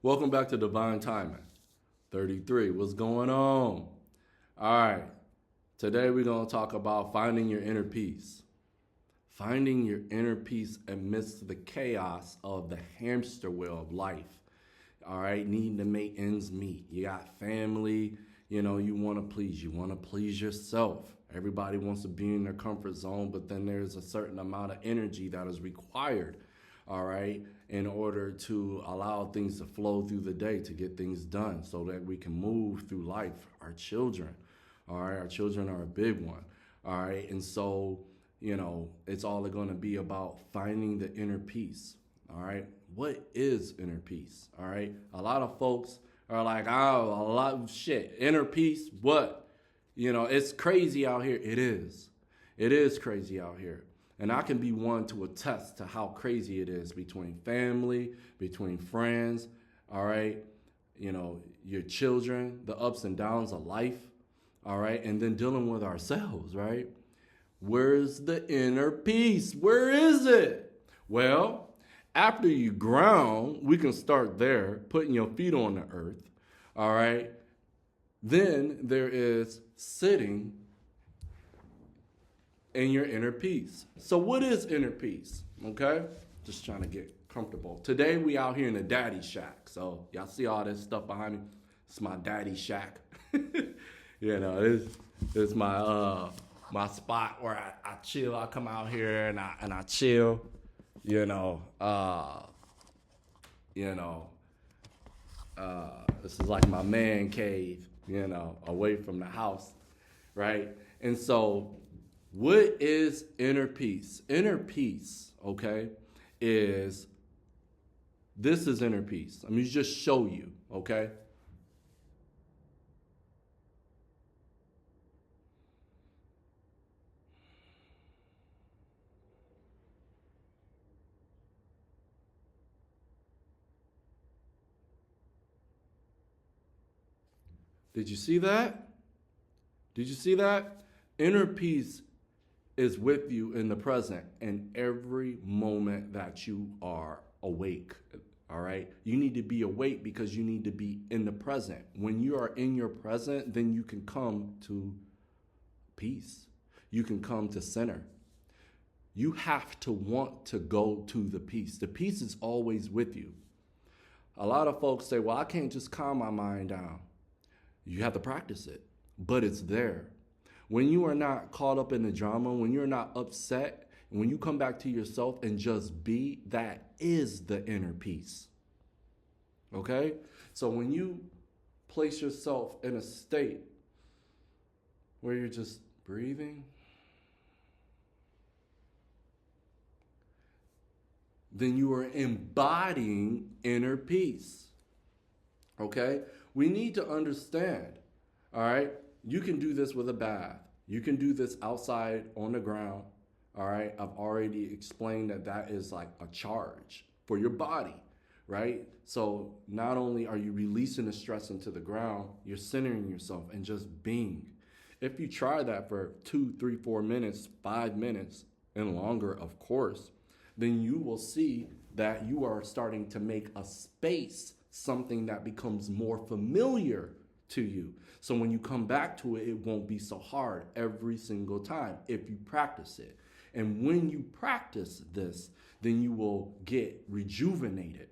Welcome back to Divine Timing 33. What's going on? All right. Today we're going to talk about finding your inner peace. Finding your inner peace amidst the chaos of the hamster wheel of life. All right. Needing to make ends meet. You got family. You want to please. You want to please yourself. Everybody wants to be in their comfort zone, but then there's a certain amount of energy that is required, all right, in order to allow things to flow through the day, to get things done so that we can move through life. Our children, all right, our children are a big one, all right, and so, it's all going to be about finding the inner peace, all right. What is inner peace, all right? A lot of folks are like, oh, a lot of shit, inner peace, what? It's crazy out here. It is. It is crazy out here. And I can be one to attest to how crazy it is between family, between friends, all right? Your children, the ups and downs of life, all right? And then dealing with ourselves, right? Where's the inner peace? Where is it? Well, after you ground, we can start there, putting your feet on the earth, all right? Then there is sitting in your inner peace. So what is inner peace? Okay? Just trying to get comfortable. Today we out here in the daddy shack. So y'all see all this stuff behind me? It's my daddy shack. It's my my spot where I chill. I come out here and I chill. This is like my man cave, away from the house, right? And so, what is inner peace? Inner peace, okay, this is inner peace. Let me just show you, okay? Did you see that? Did you see that? Inner peace is with you in the present in every moment that you are awake. All right. You need to be awake because you need to be in the present. When you are in your present, then you can come to peace. You can come to center. You have to want to go to the peace. The peace is always with you. A lot of folks say, well, I can't just calm my mind down. You have to practice it, but it's there. When you are not caught up in the drama, when you're not upset, and when you come back to yourself and just be, that is the inner peace. Okay? So when you place yourself in a state where you're just breathing, then you are embodying inner peace. Okay? We need to understand, all right? You can do this with a bath. You can do this outside on the ground, all right? I've already explained that is like a charge for your body, right? So not only are you releasing the stress into the ground, you're centering yourself and just being. If you try that for 2, 3, 4 minutes, 5 minutes, and longer, of course, then you will see that you are starting to make a space, something that becomes more familiar to you. So when you come back to it, it won't be so hard every single time if you practice it. And when you practice this, then you will get rejuvenated,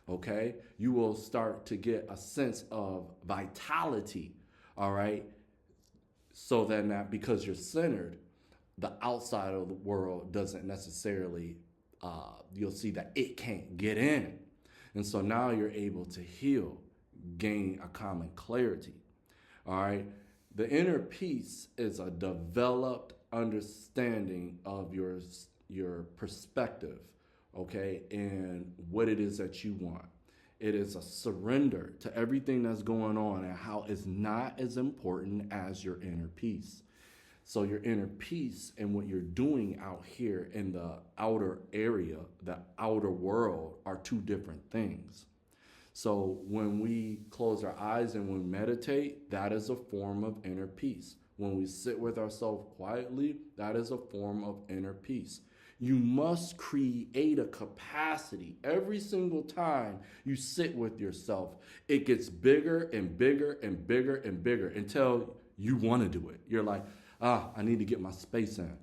okay? You will start to get a sense of vitality, all right? So then that because you're centered, the outside of the world doesn't necessarily, you'll see that it can't get in. And so now you're able to heal, gain a common clarity. All right. The inner peace is a developed understanding of your perspective, okay, and what it is that you want. It is a surrender to everything that's going on and how it's not as important as your inner peace. So your inner peace and what you're doing out here in the outer area, the outer world, are two different things. So when we close our eyes and we meditate, that is a form of inner peace. When we sit with ourselves quietly, that is a form of inner peace. You must create a capacity. Every single time you sit with yourself, it gets bigger and bigger and bigger and bigger until you want to do it. You're like, I need to get my space in.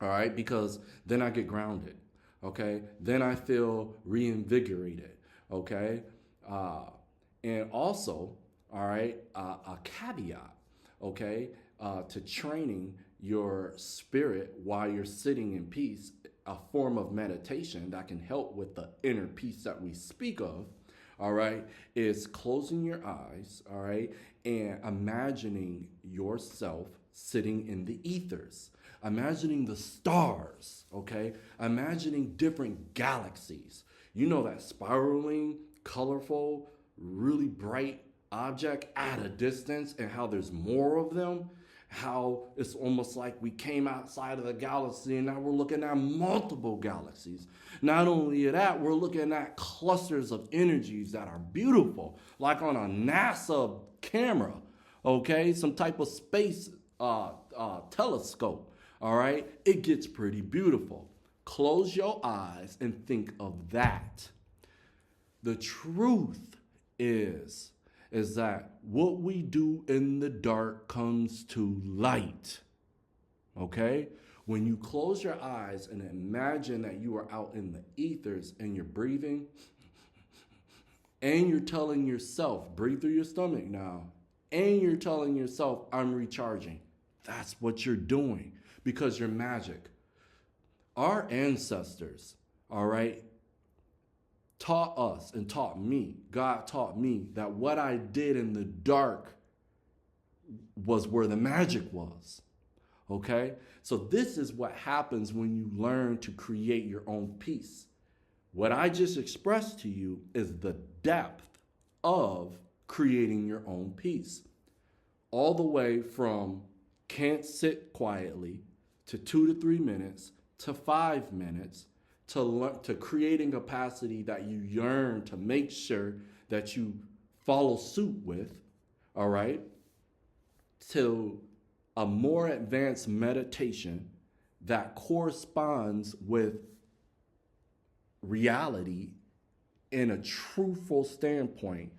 All right, because then I get grounded. Okay, then I feel reinvigorated. Okay, and also, all right, a caveat. Okay, to training your spirit while you're sitting in peace, a form of meditation that can help with the inner peace that we speak of, all right, is closing your eyes, all right, and imagining yourself sitting in the ethers, imagining the stars, okay, imagining different galaxies. You know, that spiraling, colorful, really bright object at a distance, and how there's more of them, how it's almost like we came outside of the galaxy and now we're looking at multiple galaxies. Not only that, we're looking at clusters of energies that are beautiful, like on a NASA camera, okay, some type of space telescope. All right, it gets pretty beautiful. Close your eyes and think of that. The truth is that what we do in the dark comes to light. Okay? When you close your eyes and imagine that you are out in the ethers and you're breathing, and you're telling yourself, breathe through your stomach now, and you're telling yourself, I'm recharging. That's what you're doing because you're magic. Our ancestors, all right, taught us and taught me, God taught me that what I did in the dark was where the magic was. Okay? So this is what happens when you learn to create your own peace. What I just expressed to you is the depth of creating your own peace. All the way from can't sit quietly to 2 to 3 minutes to 5 minutes to creating capacity that you yearn to make sure that you follow suit with, all right, to a more advanced meditation that corresponds with reality in a truthful standpoint.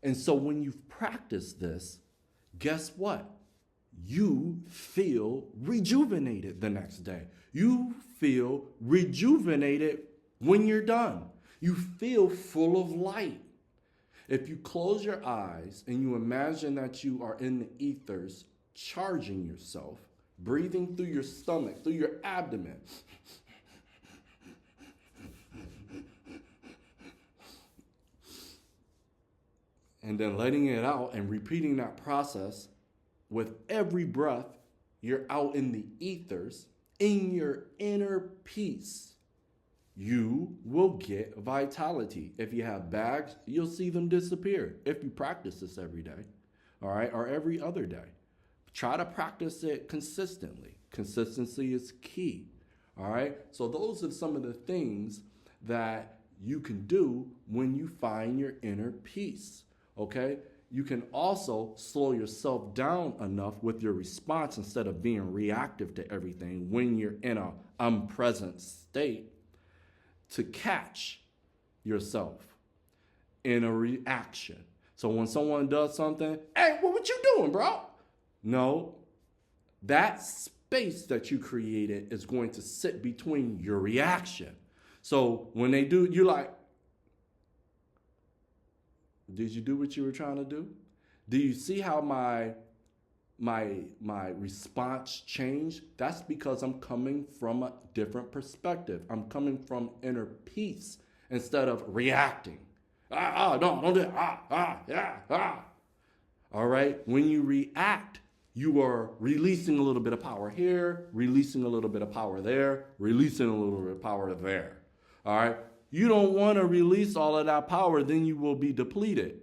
And so when you've practiced this, guess what? You feel rejuvenated the next day. You feel rejuvenated when you're done. You feel full of light. If you close your eyes and you imagine that you are in the ethers, charging yourself, breathing through your stomach, through your abdomen, and then letting it out and repeating that process, with every breath, you're out in the ethers, in your inner peace, you will get vitality. If you have bags, you'll see them disappear if you practice this every day, all right, or every other day. Try to practice it consistently. Consistency is key, all right? So those are some of the things that you can do when you find your inner peace, okay? You can also slow yourself down enough with your response instead of being reactive to everything when you're in an unpresent state to catch yourself in a reaction. So when someone does something, hey, what you doing, bro? No, that space that you created is going to sit between your reaction. So when they do, you're like, did you do what you were trying to do? Do you see how my response changed? That's because I'm coming from a different perspective. I'm coming from inner peace instead of reacting. No, don't do it. Yeah. All right? When you react, you are releasing a little bit of power here, releasing a little bit of power there, releasing a little bit of power there. All right? You don't want to release all of that power, then you will be depleted.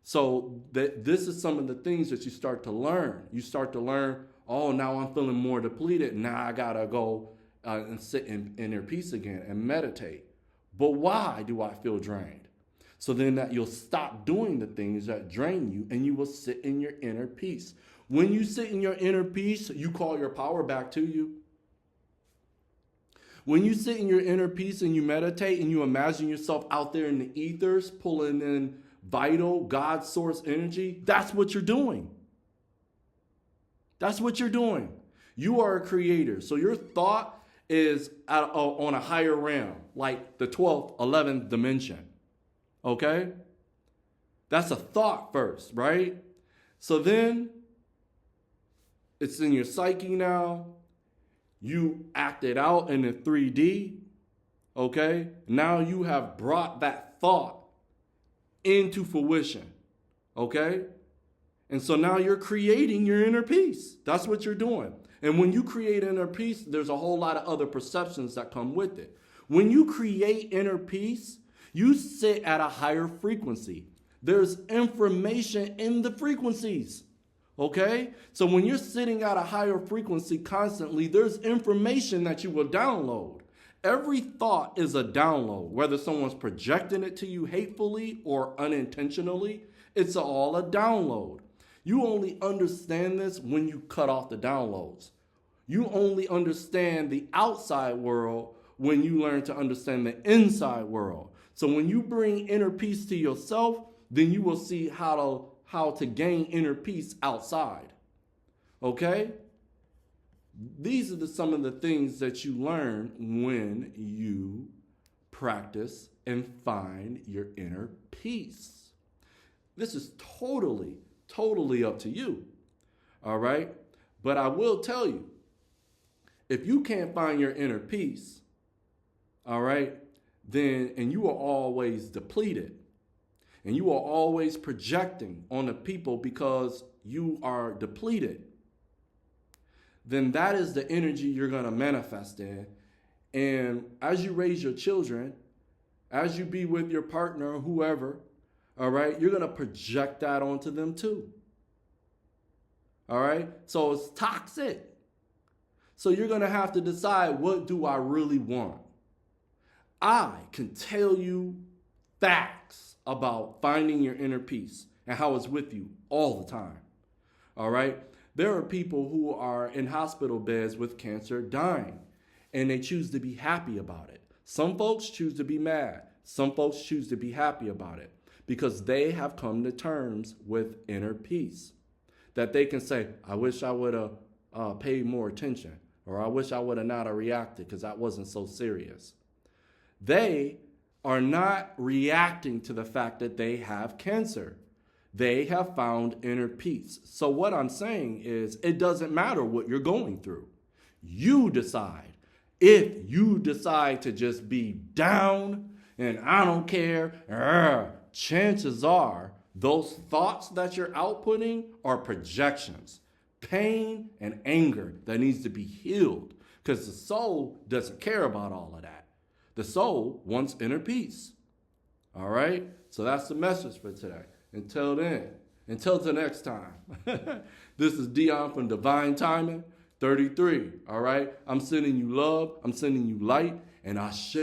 So this is some of the things that you start to learn. You start to learn, oh, now I'm feeling more depleted. Now I got to go and sit in inner peace again and meditate. But why do I feel drained? So then that you'll stop doing the things that drain you and you will sit in your inner peace. When you sit in your inner peace, you call your power back to you. When you sit in your inner peace and you meditate and you imagine yourself out there in the ethers, pulling in vital God source energy, that's what you're doing. That's what you're doing. You are a creator. So your thought is on a higher realm, like the 12th, 11th dimension. Okay? That's a thought first, right? So then it's in your psyche now. You act it out in the 3D. Okay? Now you have brought that thought into fruition. Okay? And so now you're creating your inner peace. That's what you're doing. And when you create inner peace, there's a whole lot of other perceptions that come with it. When you create inner peace, you sit at a higher frequency. There's information in the frequencies. Okay? So when you're sitting at a higher frequency constantly, there's information that you will download. Every thought is a download, whether someone's projecting it to you hatefully or unintentionally, it's all a download. You only understand this when you cut off the downloads. You only understand the outside world when you learn to understand the inside world. So when you bring inner peace to yourself, then you will see how to gain inner peace outside. Okay? These are some of the things that you learn when you practice and find your inner peace. This is totally up to you. All right? But I will tell you, if you can't find your inner peace, all right, then, and you are always depleted, and you are always projecting on the people because you are depleted, then that is the energy you're going to manifest in. And as you raise your children, as you be with your partner or whoever, all right, you're going to project that onto them too. All right? So it's toxic. So you're going to have to decide, what do I really want? I can tell you facts about finding your inner peace and how it's with you all the time. All right? There are people who are in hospital beds with cancer dying, and they choose to be happy about it. Some folks choose to be mad. Some folks choose to be happy about it because they have come to terms with inner peace. That they can say, I wish I would have paid more attention, or I wish I would have not reacted because that wasn't so serious. They are not reacting to the fact that they have cancer. They have found inner peace. So what I'm saying is, it doesn't matter what you're going through. You decide. If you decide to just be down and I don't care, chances are those thoughts that you're outputting are projections, pain and anger that needs to be healed, because the soul doesn't care about all of that. The soul wants inner peace. All right? So that's the message for today. Until then, until the next time, this is Dion from Divine Timing 33. All right? I'm sending you love. I'm sending you light. And Ashe.